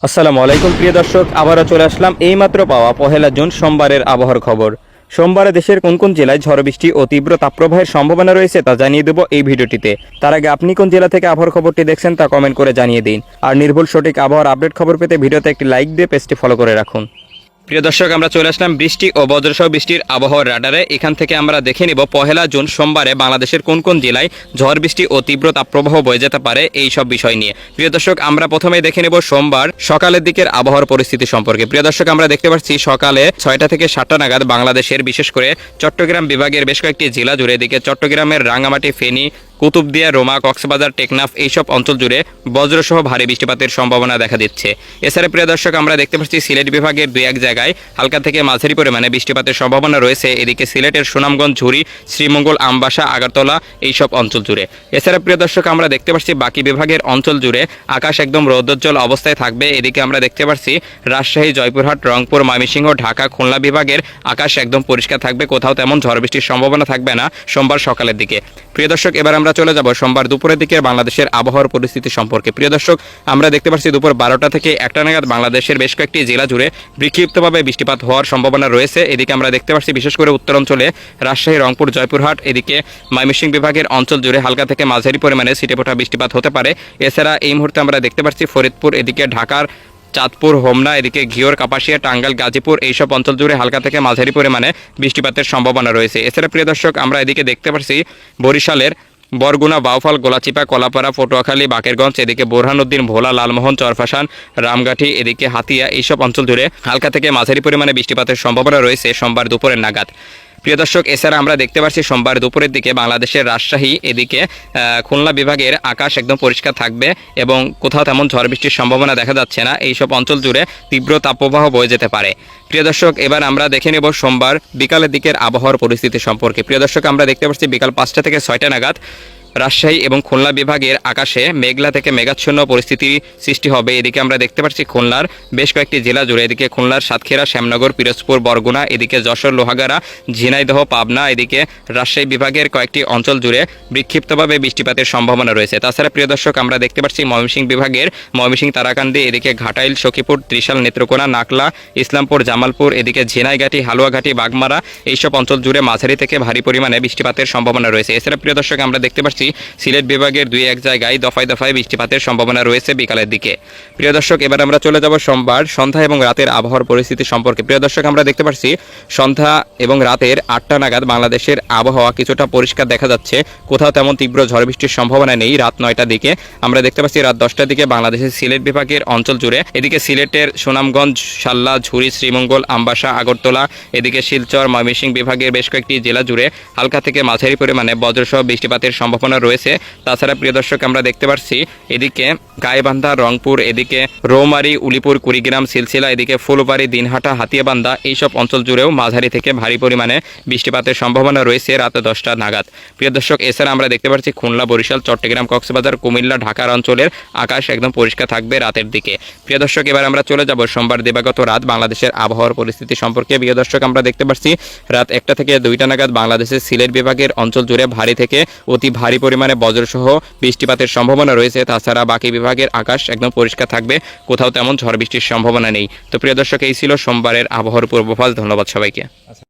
আসসালামু আলাইকুম প্রিয় দর্শক, আবারও চলে আসলাম এইমাত্র পাওয়া পহেলা জুন সোমবারের আবহাওয়ার খবর। সোমবারে দেশের কোন কোন জেলায় ঝড় বৃষ্টি ও তীব্র তাপপ্রবাহের সম্ভাবনা রয়েছে তা জানিয়ে দেবো এই ভিডিওটিতে। তার আগে আপনি কোন জেলা থেকে আবহাওয়ার খবরটি দেখছেন তা কমেন্ট করে জানিয়ে দিন। আর নির্ভুল সঠিক আবহাওয়ার আপডেট খবর পেতে ভিডিওতে একটি লাইক দিয়ে পেজটি ফলো করে রাখুন। প্রিয় দর্শক, আমরা চলে আসলাম বৃষ্টি ও বজ্রসহ বৃষ্টির আবহাওয়ার রাডারে। এখান থেকে আমরা দেখে নিব পহেলা জুন সোমবারে বাংলাদেশের কোন কোন জেলায় ঝড় বৃষ্টি ও তীব্র তাপপ্রবাহ বয়ে যেতে পারে এই সব বিষয় নিয়ে। প্রিয় দর্শক, আমরা প্রথমেই দেখে নেব সোমবার সকালের দিকের আবহাওয়ার পরিস্থিতি সম্পর্কে। প্রিয় দর্শক, আমরা দেখতে পাচ্ছি সকালে 6টা থেকে 7টা নাগাদ বাংলাদেশের বিশেষ করে চট্টগ্রাম বিভাগের বেশ কয়েকটি জেলা জুড়ে, এদিকে চট্টগ্রামের রাঙামাটি, ফেনী, কুতুবদিয়া, রোমা, কক্সবাজার, টেকনাফ এইসব অঞ্চল জুড়ে বজ্রসহ ভারী বৃষ্টিপাতের সম্ভাবনা দেখা দিচ্ছে। এছাড়া প্রিয় দর্শক, আমরা দেখতে পাচ্ছি সিলেট বিভাগের 2-1 জায়গায় হালকা থেকে মাঝারি পরিমাণে বৃষ্টিপাতের সম্ভাবনা রয়েছে, এদিকে সিলেটের সুনামগঞ্জ, ঝুরি, শ্রীমঙ্গল, আমবাসা, আগরতলা এইসব অঞ্চল জুড়ে। এছাড়া প্রিয় দর্শক, আমরা দেখতে পাচ্ছি বাকি বিভাগের অঞ্চল জুড়ে আকাশ একদম রৌদ্রোজ্জ্বল অবস্থায় থাকবে। এদিকে আমরা দেখতে পাচ্ছি রাজশাহী, জয়পুরহাট, রংপুর, ময়মনসিংহ, ঢাকা, খুলনা বিভাগের আকাশ একদম পরিষ্কার থাকবে, কোথাও তেমন ঝড় বৃষ্টির সম্ভাবনা থাকবে না সোমবার সকালের দিকে। প্রিয় দর্শক, এবার আমরা চলে যাব সোমবার দুপুরের দিকে বাংলাদেশের আবহাওয়ার পরিস্থিতি সম্পর্কে। প্রিয় দর্শক, আমরা দেখতে পাচ্ছি দুপুর 12টা থেকে 1টা নাগাদ বাংলাদেশের বেশ কয়েকটি জেলা জুড়ে বিক্ষিপ্তভাবে বৃষ্টিপাত হওয়ার সম্ভাবনা রয়েছে। এদিকে আমরা দেখতে পাচ্ছি বিশেষ করে উত্তরাঞ্চলে রাজশাহী, রংপুর, জয়পুরহাট, এদিকে ময়মনসিংহ বিভাগের অঞ্চল জুড়ে হালকা থেকে মাঝারি পরিমাণে ছিটেফোঁটা বৃষ্টিপাত হতে পারে। এছাড়া এই মুহূর্তে আমরা দেখতে পাচ্ছি ফরিদপুর, এদিকে ঢাকার চাঁদপুর, হোমনা, এদিকে ঘিওর, কাপাসিয়া, টাঙ্গাইল, গাজীপুর এইসব অঞ্চল জুড়ে হালকা থেকে মাঝারি পরিমাণে বৃষ্টিপাতের সম্ভাবনা রয়েছে। এছাড়া প্রিয় দর্শক, আমরা এদিকে দেখতে পাচ্ছি বরিশালের বরগুনা, বাউফল, গোলাচিপা, কলাপাড়া, পটুয়াখালী, বাকেরগঞ্জ, এদিকে বোরহানুদ্দিন, ভোলা, লালমোহন, চরফাশান, রামগাঠি, এদিকে হাতিয়া এইসব অঞ্চল জুড়ে হালকা থেকে মাঝারি পরিমাণে বৃষ্টিপাতের সম্ভাবনা রয়েছে সোমবার দুপুরের নাগাদ। প্রিয় দর্শক, এছাড়া আমরা দেখতে পাচ্ছি সোমবার দুপুরের দিকে বাংলাদেশের রাজশাহী, এদিকে খুলনা বিভাগের আকাশ একদম পরিষ্কার থাকবে এবং কোথাও তেমন ঝড় বৃষ্টির সম্ভাবনা দেখা যাচ্ছে না। এইসব অঞ্চল জুড়ে তীব্র তাপপ্রবাহ বয়ে যেতে পারে। প্রিয় দর্শক, এবার আমরা দেখে নেব সোমবার বিকালের দিকের আবহাওয়ার পরিস্থিতি সম্পর্কে। প্রিয় দর্শক, আমরা দেখতে পাচ্ছি বিকাল 5টা থেকে 6টা নাগাদ রাজশাহী এবং খুলনা বিভাগের আকাশে মেঘলা থেকে মেঘাচ্ছন্ন পরিস্থিতি সৃষ্টি হবে। এদিকে আমরা দেখতে পাচ্ছি খুলনার বেশ কয়েকটি জেলা জুড়ে, এদিকে খুলনার সাতক্ষীরা, শ্যামনগর, পিরোজপুর, বরগুনা, এদিকে যশোর, লোহাগাড়া, ঝিনাইদহ, পাবনা, এদিকে রাজশাহী বিভাগের কয়েকটি অঞ্চল জুড়ে বিক্ষিপ্তভাবে বৃষ্টিপাতের সম্ভাবনা রয়েছে। তাছাড়া প্রিয় দর্শক, আমরা দেখতে পাচ্ছি ময়মনসিংহ বিভাগের ময়মনসিংহ, তারাকান্দি, এদিকে ঘাটাইল, সখীপুর, ত্রিশাল, নেত্রকোনা, নাকলা, ইসলামপুর, জামালপুর, এদিকে ঝিনাইগাটি, হালুয়াঘাটি, বাগমারা এইসব অঞ্চল জুড়ে মাঝারি থেকে ভারী পরিমাণে বৃষ্টিপাতের সম্ভাবনা রয়েছে। এছাড়া প্রিয় দর্শক, আমরা দেখতে পাচ্ছি সিলেট বিভাগের 2-1 জায়গায় দফায় দফায় বৃষ্টিপাতের সম্ভাবনা রয়েছে বিকালের দিকে। প্রিয় দর্শক, এবার আমরা চলে যাব সোমবার সন্ধ্যা এবং রাতের আবহাওয়ার পরিস্থিতি সম্পর্কে। প্রিয় দর্শক, আমরা দেখতে পাচ্ছি সন্ধ্যা এবং রাতের 8টা নাগাদ বাংলাদেশের আবহাওয়া কিছুটা পরিষ্কার দেখা যাচ্ছে, কোথাও তেমন তীব্র ঝড় বৃষ্টির সম্ভাবনা নেই। রাত 9টার দিকে আমরা দেখতে পাচ্ছি রাত 10টার দিকে বাংলাদেশের সিলেট বিভাগের অঞ্চল জুড়ে, এদিকে সিলেটের সুনামগঞ্জ, সাল্লা, ঝুরি, শ্রীমঙ্গল, আমবাসা, আগরতলা, এদিকে শিলচর, ময়মনসিংহ বিভাগের বেশ কয়েকটি জেলা জুড়ে হালকা থেকে মাঝারি পরিমাণে বজ্রসহ বৃষ্টিপাতের সম্ভাবনা রয়েছে। তাছাড়া প্রিয় দর্শক, আমরা দেখতে পাচ্ছি এদিকে গাইবান্ধা, রংপুর, এদিকে রৌমারী, উলিপুর, কুড়িগ্রাম, সিলসিলা, এদিকে ফুলবাড়ি, দিনহাটা, হাতিয়াবান্ধা এইসব অঞ্চল জুড়েও মাঝারি থেকে ভারী পরিমাণে বৃষ্টিপাতের সম্ভাবনা রয়েছে রাত 10টা নাগাদ। প্রিয় দর্শক, এছাড়া আমরা দেখতে পাচ্ছি খুলনা, বরিশাল, চট্টগ্রাম, কক্সবাজার, কুমিল্লা, ঢাকার অঞ্চলের আকাশ একদম পরিষ্কার থাকবে রাতের দিকে। প্রিয় দর্শক, এবার আমরা চলে যাব সোমবার দিবাগত রাত বাংলাদেশের আবহাওয়ার পরিস্থিতি সম্পর্কে। প্রিয় দর্শক, আমরা দেখতে পাচ্ছি রাত 1টা থেকে 2টা নাগাদ বাংলাদেশের সিলেট বিভাগের অঞ্চল জুড়ে ভারী থেকে অতি ভারী পরিমাণে বজ্রসহ বৃষ্টিপাতের সম্ভাবনা রয়েছে। তাছাড়া বাকি বিভাগের আকাশ একদম পরিষ্কার থাকবে, কোথাও তেমন ঝড় বৃষ্টির সম্ভাবনা নেই। তো প্রিয় দর্শক, এই ছিল সোমবারের আবহাওয়ার পূর্বাভাস। ধন্যবাদ সবাইকে।